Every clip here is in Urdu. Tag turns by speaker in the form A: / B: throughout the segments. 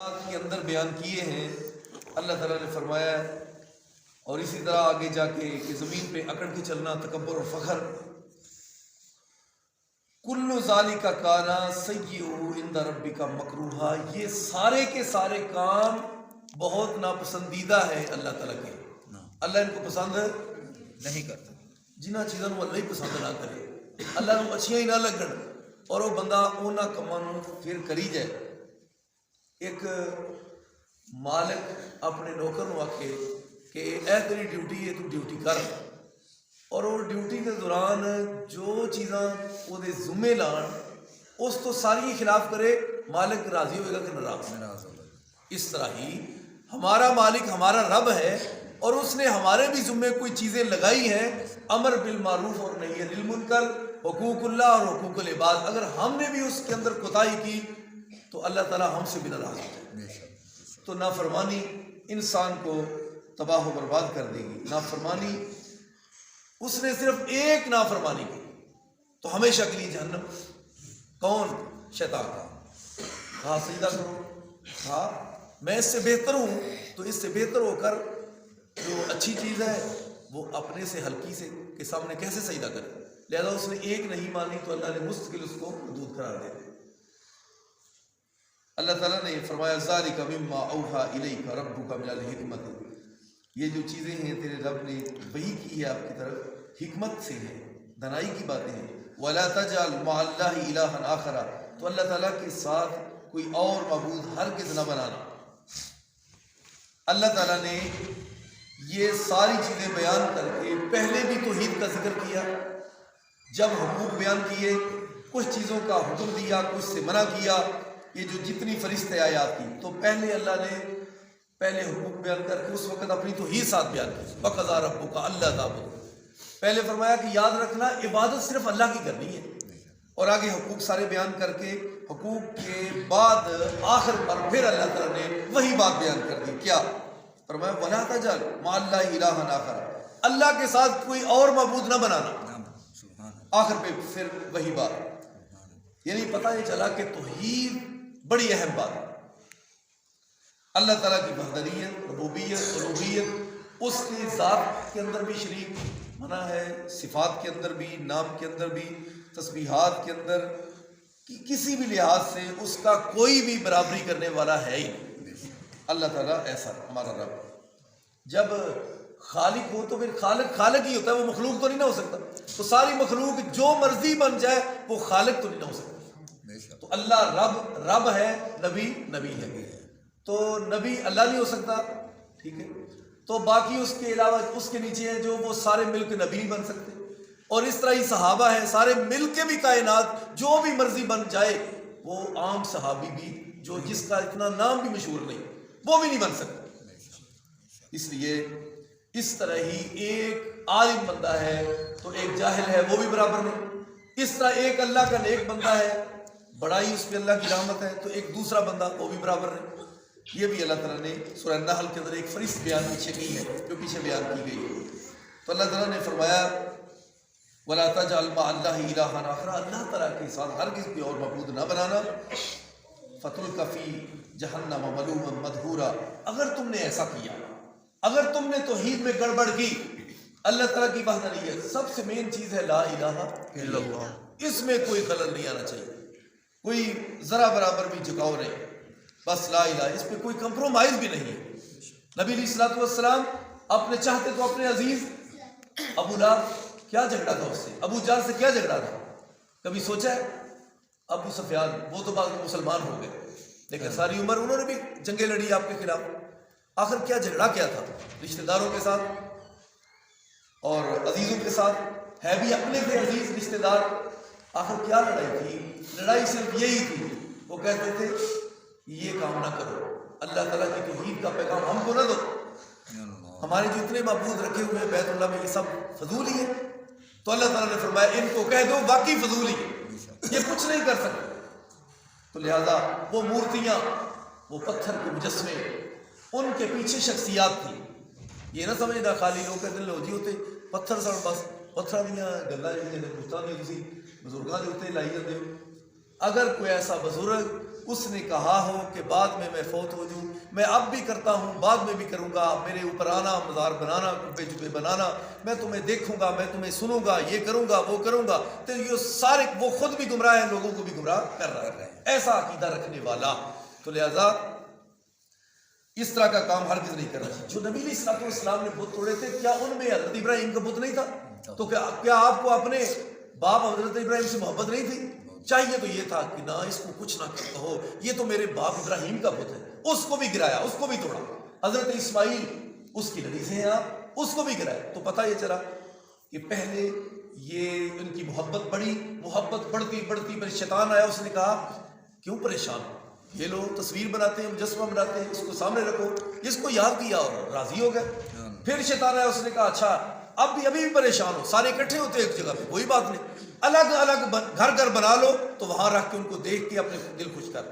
A: کے اندر بیان کیے ہیں اللہ تعالیٰ نے فرمایا ہے، اور اسی طرح آگے جا کے کہ زمین پہ اکڑ کے چلنا، تکبر اور فخر، کل ذالک کانا سیئہ عند ربک مکروہا، یہ سارے کے سارے کام بہت ناپسندیدہ ہے اللہ تعالیٰ کے. اللہ ان کو پسند نہیں کرتا. جنہ چیزوں کو اللہ ہی پسند نہ کرے، اللہ کو اچھیاں ہی نہ لگن اور وہ بندہ انہاں کماں نوں پھر کری جائے. ایک مالک اپنے نوکر نوں آکھے کہ اے تیری ڈیوٹی ہے، تو ڈیوٹی کر، اور وہ ڈیوٹی کے دوران جو چیزاں وہ دے ذمے لان اس تو ساری خلاف کرے، مالک راضی ہوئے گا کہ ناراض ہوگا. اس طرح ہی ہمارا مالک ہمارا رب ہے، اور اس نے ہمارے بھی ذمے کوئی چیزیں لگائی ہیں، امر بالمعروف اور نہی عن المنکر، حقوق اللہ اور حقوق العباد. اگر ہم نے بھی اس کے اندر کوتاہی کی تو اللہ تعالیٰ ہم سے بھی ناراض ہے. تو نافرمانی انسان کو تباہ و برباد کر دے گی. نافرمانی، اس نے صرف ایک نافرمانی کی تو ہمیشہ کے لیے جہنم. کون؟ شیطان کا. کہا سجدہ کرو، کہا میں اس سے بہتر ہوں، تو اس سے بہتر ہو کر جو اچھی چیز ہے وہ اپنے سے ہلکی سے کے سامنے کیسے سجدہ کرے. لہذا اس نے ایک نہیں مانی تو اللہ نے مستقل اس کو حدود قرار دے دی. اللہ تعالیٰ نے فرمایا ذالک مما اوحیٰ الیک ربک من الحکمت، یہ جو چیزیں ہیں تیرے رب نے وحی کی ہے آپ کی طرف، حکمت سے ہیں، دانائی کی باتیں ہیں. ولا تجعل مع اللہ الہا آخر، تو اللہ تعالیٰ کے ساتھ کوئی اور معبود ہرگز نہ بنانا. اللہ تعالیٰ نے یہ ساری چیزیں بیان کر کے پہلے بھی توحید کا ذکر کیا، جب حقوق بیان کیے، کچھ چیزوں کا حکم دیا، کچھ سے منع کیا. یہ جو جتنی فرشتے آیات کی، تو پہلے اللہ نے پہلے حقوق بیان کر کے اس وقت اپنی توحید ساتھ بیان کی. وَقَضَىٰ رَبُّكَ أَلَّا تَعْبُدُوا، پہلے فرمایا کہ یاد رکھنا عبادت صرف اللہ کی کرنی ہے، اور آگے حقوق سارے بیان کر کے حقوق کے بعد آخر پر پھر اللہ تعالیٰ نے وہی بات بیان کر دی. کیا فرمایا؟ وَلَا تَجْعَلْ مَعَ اللَّهِ إِلَٰهًا آخَرَ، اللہ کے ساتھ کوئی اور معبود نہ بنانا. آخر پہ پھر وہی بات، یعنی پتہ یہ چلا کہ توحید بڑی اہم بات ہے. اللہ تعالیٰ کی وحدانیت، ربوبیت، الوہیت، اس کی ذات کے اندر بھی شریک منع ہے، صفات کے اندر بھی، نام کے اندر بھی، تسبیحات کے اندر، کسی بھی لحاظ سے اس کا کوئی بھی برابری کرنے والا ہے ہی نہیں. اللہ تعالیٰ ایسا ہمارا رب. جب خالق ہو تو پھر خالق ہی ہوتا ہے، وہ مخلوق تو نہیں نہ ہو سکتا. تو ساری مخلوق جو مرضی بن جائے وہ خالق تو نہیں نہ ہو سکتا. تو اللہ رب ہے، نبی ہے. تو نبی اللہ نہیں ہو سکتا، ٹھیک ہے، تو باقی اس کے علاوہ اس کے نیچے ہیں جو وہ سارے مل کے نبی نہیں بن سکتے. اور اس طرح ہی صحابہ ہیں، سارے مل کے بھی کائنات جو بھی مرضی بن جائے، وہ عام صحابی بھی جو جس کا اتنا نام بھی مشہور نہیں، وہ بھی نہیں بن سکتا. اس لیے اس طرح ہی ایک عالم بندہ ہے تو ایک جاہل ہے، وہ بھی برابر نہیں. اس طرح ایک اللہ کا نیک بندہ ہے، بڑائی اس پہ اللہ کی رحمت ہے، تو ایک دوسرا بندہ وہ بھی برابر نہیں. یہ بھی اللہ تعالیٰ نے سورہ النحل کے اندر ایک فرشت بیان پیچھے کی ہے، جو پیچھے بیان کی گئی ہے. تو اللہ تعالیٰ نے فرمایا وَلَا تَجْعَلْ مَعَ اللَّهِ إِلَٰهًا آخَرَ، اللہ تعالیٰ کے ساتھ ہرگز کوئی اور معبود نہ بنانا. فَتُلْقَ فِي جَهَنَّمَ مَلُومًا مَدْحُورًا، اگر تم نے ایسا کیا، اگر تم نے توحید میں گڑبڑ کی، اللہ تعالیٰ کی وحدانیت سب سے مین چیز ہے، لا الہ الا اللہ، اس میں کوئی خلل نہیں آنا چاہیے، کوئی ذرا برابر بھی جھکاؤ نہیں، بس لا الہ، اس پہ کوئی کمپرومائز بھی نہیں ہے. نبی علیہ الصلوۃ والسلام اپنے چاہتے تو اپنے عزیز ابو لہب، کیا جھگڑا تھا اس سے، ابو جہل سے کیا جھگڑا تھا، کبھی سوچا ہے؟ ابو سفیان، وہ تو بعد میں مسلمان ہو گئے، لیکن ساری عمر انہوں نے بھی جنگیں لڑی آپ کے خلاف. آخر کیا جھگڑا کیا تھا؟ رشتہ داروں کے ساتھ اور عزیزوں کے ساتھ، ہے بھی اپنے تھے عزیز رشتہ دار. آخر کیا لڑائی تھی؟ لڑائی صرف یہی تھی، وہ کہتے تھے یہ کام نہ کرو، اللہ تعالیٰ کی توحید کا پیغام ہم کو نہ دو، ہمارے جو اتنے معبود رکھے ہوئے ہیں بیت اللہ میں یہ سب فضول ہی ہے. تو اللہ تعالیٰ نے فرمایا ان کو کہہ دو واقعی فضول ہی ہے، یہ کچھ نہیں کر سکتے. تو لہذا وہ مورتیاں، وہ پتھر کے مجسمے، ان کے پیچھے شخصیات تھی. یہ نہ سمجھنا خالی لوگ کہتے لو جی ہوتے پتھر سڑ، بس پتھر دیا گلا جی پوچھتا نہیں، تھی بزرگاں کے اتنے لائی جاتے ہو. اگر کوئی ایسا بزرگ اس نے کہا ہو کہ بعد میں فوت ہو جاؤں، میں اب بھی کرتا ہوں، بعد میں بھی کروں گا، میرے اوپر آنا، مزار بنانا، کبے جبے بنانا، میں تمہیں دیکھوں گا، میں تمہیں سنوں گا، یہ کروں گا، وہ کروں گا، تو یہ سارے وہ خود بھی گمراہ ہیں، لوگوں کو بھی گمراہ کر رہا ہے، ایسا عقیدہ رکھنے والا۔ تو لہذا اس طرح کا کام ہرگز نہیں کرنا چاہیے۔ جو نبی علیہ السلام نے بت توڑے تھے، کیا ان میں حضرت ابراہیم کا بت نہیں تھا؟ تو کیا آپ کو اپنے باپ حضرت ابراہیم سے محبت نہیں تھی؟ چاہیے تو یہ تھا کہ نہ اس کو کچھ نہ کہو، یہ تو میرے باپ ابراہیم کا بت ہے، اس کو بھی گرایا، اس کو بھی توڑا۔ حضرت اسماعیل اس کی لڑی سے ہیں آپ، اس کو بھی گرایا۔ تو پتہ یہ چلا کہ پہلے یہ ان کی محبت بڑھی، محبت بڑھتی بڑھتی پھر شیطان آیا، اس نے کہا کیوں پریشان ہو، یہ لوگ تصویر بناتے ہیں، مجسمہ بناتے ہیں، اس کو سامنے رکھو، اس کو یاد کیا اور راضی ہو گئے۔ پھر شیطان آیا، اس نے کہا اچھا ابھی بھی پریشان ہو، سارے اکٹھے ہوتے ایک جگہ پہ، کوئی بات نہیں، الگ الگ گھر بنا لو، تو وہاں رکھ کے ان کو دیکھ کے اپنے دل خوش کر۔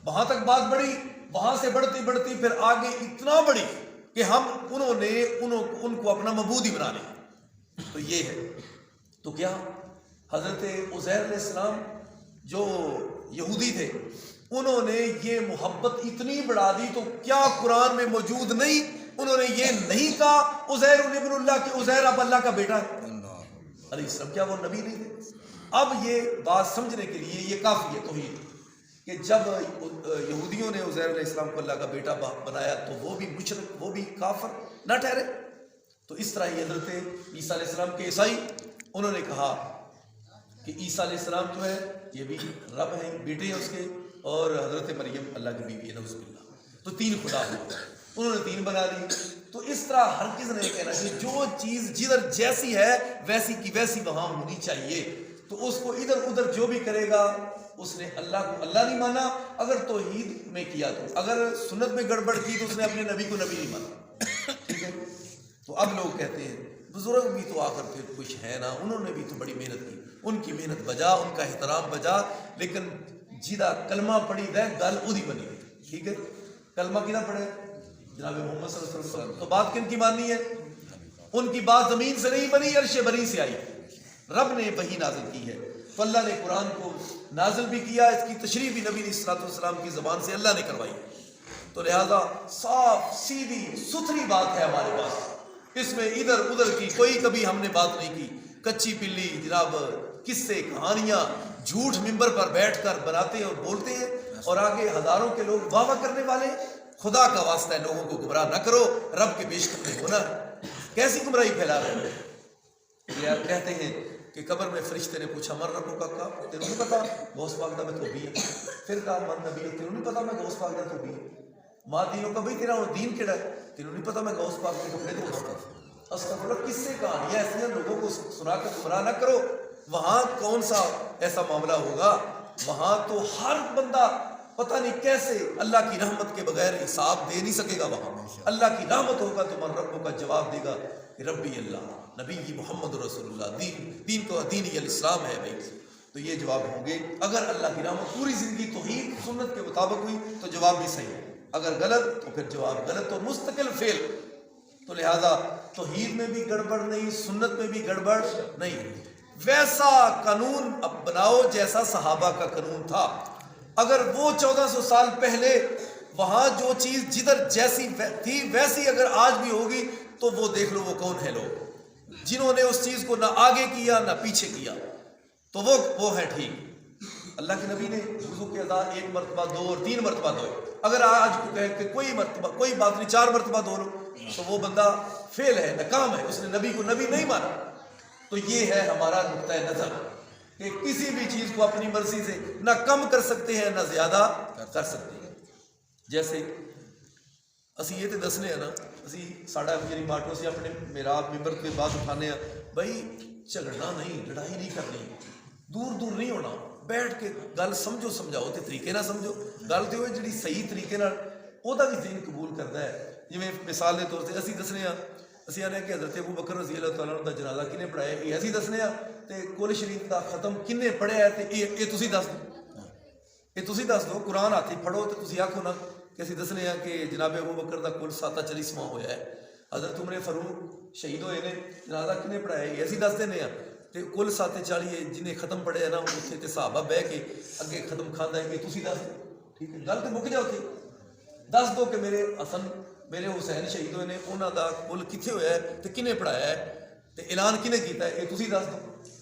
A: وہاں تک بات بڑھی، وہاں سے بڑھتی بڑھتی پھر آگے اتنا بڑی کہ انہوں نے ان کو اپنا معبود ہی بنا لیا۔ تو یہ ہے، تو کیا حضرت عزیر علیہ السلام جو یہودی تھے، انہوں نے یہ محبت اتنی بڑھا دی، تو کیا قرآن میں موجود نہیں؟ انہوں نے یہ نہیں کہا عزیر ابن اللہ کہ عزیر اب اللہ کا بیٹا ہے علیہ السلام، کیا وہ نبی نہیں تھے؟ اب یہ بات سمجھنے کے لیے یہ کافی ہے توحید، کہ جب یہودیوں نے عزیر علیہ السلام کو اللہ کا بیٹا بنایا تو وہ بھی مشرک، وہ بھی کافر نہ ٹھہرے؟ تو اس طرح ہی حضرت عیسیٰ علیہ السلام کے عیسائی، انہوں نے کہا کہ عیسیٰ علیہ السلام جو ہے یہ بھی رب ہیں، بیٹے ہیں اس کے، اور حضرت مریم اللہ کی بیوی ہے، نعوذ باللہ، تو تین خدا ہوئے، انہوں نے تین بنا لی۔ تو اس طرح ہر کس نے کہنا کہ جو چیز جدھر جیسی ہے ویسی کی ویسی وہاں ہونی چاہیے، تو اس کو ادھر ادھر جو بھی کرے گا اس نے اللہ کو اللہ نہیں مانا، اگر توحید میں کیا تو، اگر سنت میں گڑبڑ کی تو اس نے اپنے نبی کو نبی نہیں مانا، ٹھیک ہے؟ تو اب لوگ کہتے ہیں بزرگ بھی تو آ کر کے کچھ ہے نا، انہوں نے بھی تو بڑی محنت کی، ان کی محنت بجا، ان کا احترام بجا، لیکن جیدہ کلمہ پڑھی دے گل ادھی بنی، ٹھیک ہے؟ کلمہ کی نہ پڑھے جناب محمد صلی اللہ علیہ وسلم، تو بات کن کی ماننی ہے؟ ان کی بات زمین سے نہیں بنی، عرش بری سے آئی، رب نے وحی نازل کی ہے، تو اللہ نے قرآن کو نازل بھی کیا، اس کی تشریح بھی نبی صلی اللہ علیہ وسلم کی زبان سے اللہ نے کروائی، تو لہذا صاف سیدھی ستھری بات ہے ہمارے پاس، اس میں ادھر ادھر کی کوئی کبھی ہم نے بات نہیں کی، کچی پلی جناب قصے کہانیاں جھوٹ ممبر پر بیٹھ کر بناتے ہیں اور بولتے ہیں، اور آگے ہزاروں کے لوگ واہ واہ کرنے والے۔ خدا کا واسطہ ہے لوگوں کو گمراہ نہ کرو، رب کے پیش کرنے ہونا کیسی گمراہی پھیلا رہے ہیں؟ کہتے ہیں کہ قبر میں فرشتے نے پوچھا من ربو کا کہا تینوں نہیں پتا غوث پاک دا میں تو بھی ہے، پھر کہا من نبی ہے تینوں نہیں پتا میں غوث پاک دا تو بھی ہے، ماں دینوں کا بھائی تیرا دین کیڑا ہے تینوں نہیں پتا میں غوث پاک کے کپڑے دوں، استغفر اللہ، کس سے کہانیاں ایسے لوگوں کو سنا کر گمراہ نہ کرو۔ وہاں کون سا ایسا معاملہ ہوگا؟ وہاں تو ہر بندہ پتہ نہیں کیسے اللہ کی رحمت کے بغیر حساب دے نہیں سکے گا، وہاں اللہ کی رحمت ہوگا تو من ربوں کا جواب دے گا کہ ربی اللہ نبی محمد رسول اللہ، دین تو دین الاسلام ہے بھائی، تو یہ جواب ہوں گے۔ اگر اللہ کی رحمت پوری زندگی توحید سنت کے مطابق ہوئی تو جواب بھی صحیح ہے، اگر غلط تو پھر جواب غلط، تو مستقل فیل۔ تو لہذا توحید میں بھی گڑبڑ نہیں، سنت میں بھی گڑبڑ نہیں، ویسا قانون اب بناؤ جیسا صحابہ کا قانون تھا۔ اگر وہ 1400 سال پہلے وہاں جو چیز جدھر جیسی تھی ویسی اگر آج بھی ہوگی تو وہ دیکھ لو وہ کون ہے لوگ جنہوں نے اس چیز کو نہ آگے کیا نہ پیچھے کیا، تو وہ ہے ٹھیک۔ اللہ کے نبی نے وضو کے ادا 1 مرتبہ 2 اور 3 مرتبہ دھوئے، اگر آج کو کہے کہ کوئی مرتبہ کوئی بات نہیں 4 مرتبہ دھو لو تو وہ بندہ فیل ہے، ناکام ہے، اس نے نبی کو نبی نہیں مانا۔ تو یہ ہے ہمارا نقطہ نظر کہ کسی بھی چیز کو اپنی مرضی سے نہ کم کر سکتے ہیں نہ زیادہ کر سکتے ہیں۔ جیسے اسی یہ تو دسنے ہیں نا، اسی ساڑھا میری ماٹو سے اپنے میراب ممبر کے بعد اٹھانے ہیں بھائی جھگڑنا نہیں، لڑائی نہیں کرنی، دور دور نہیں ہونا، بیٹھ کے گل سمجھو سمجھاؤ تے طریقے نہ سمجھو گل تو ہوئے جڑی صحیح طریقے نال اودا بھی دین قبول کرتا ہے۔ جویں مثال کے طور سے اسی دسنے ہیں، اسی آنے کہ حضرت ابو بکر رضی اللہ تعالیٰ عنہ دا جنازہ کنے پڑھایا، یہ اسی دسنے ہیں، تے کل شریف دا ختم کنے پڑھیا ہے، تے یہ تسی دس دو، یہ تسی دس دو، قرآن ہاتھ پڑھو تے تسی آکھو نا کہ اسی دسنے ہیں کہ جناب ابو بکر دا کل 47واں ہویا ہے، حضرت عمر فاروق شہید ہوئے نے، جنازہ کنے پڑھایا، یہ اسی دس دینے ہیں، ਤੇ ਕੁੱਲ 40 ਜਿਹਨੇ ਖਤਮ ਪੜਿਆ ਨਾ ਉੱਥੇ ਤੇ ਸਾਹਬਾ ਬਹਿ ਕੇ ਅੱਗੇ ਖਤਮ ਖਾਂਦਾ ਹੈ ਕਿ ਤੁਸੀਂ ਦੱਸ ਦਿਓ, ਠੀਕ ਹੈ, ਗੱਲ ਤੇ ਮੁੱਕ ਜਾ ਉੱਥੇ, ਦੱਸ ਦਿਓ ਕਿ ਮੇਰੇ ਹਸਨ ਮੇਰੇ ਹੁਸੈਨ ਸ਼ਹੀਦ ਹੋਏ ਨੇ, ਉਹਨਾਂ ਦਾ ਕੁੱਲ ਕਿੱਥੇ ਹੋਇਆ ਹੈ ਤੇ ਕਿਹਨੇ ਪੜਾਇਆ ਹੈ ਤੇ ਐਲਾਨ ਕਿਹਨੇ ਕੀਤਾ ਹੈ, ਇਹ ਤੁਸੀਂ ਦੱਸ ਦਿਓ,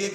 A: 1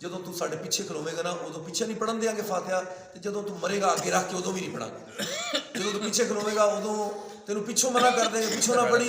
A: ਜਦੋਂ ਤੂੰ ਸਾਡੇ ਪਿੱਛੇ ਖਲੋਵੇਂਗਾ ਨਾ ਉਦੋਂ ਪਿੱਛੇ ਨਹੀਂ ਪੜਨ ਦੇਾਂਗੇ ਫਾਤਿਹਾ, ਤੇ ਜਦੋਂ ਤੂੰ ਮਰੇਗਾ ਅੱਗੇ ਰੱਖ ਕੇ ਉਦੋਂ ਵੀ ਨਹੀਂ ਪੜਾਂਗੇ। ਜਦੋਂ ਤੂੰ ਪਿੱਛੇ ਖਲੋਵੇਂਗਾ ਉਦੋਂ ਤੈਨੂੰ ਪਿੱਛੋਂ ਮਨਾ ਕਰ ਦੇਂਗੇ, ਪਿੱਛੋਂ ਨਾ ਪੜੀ,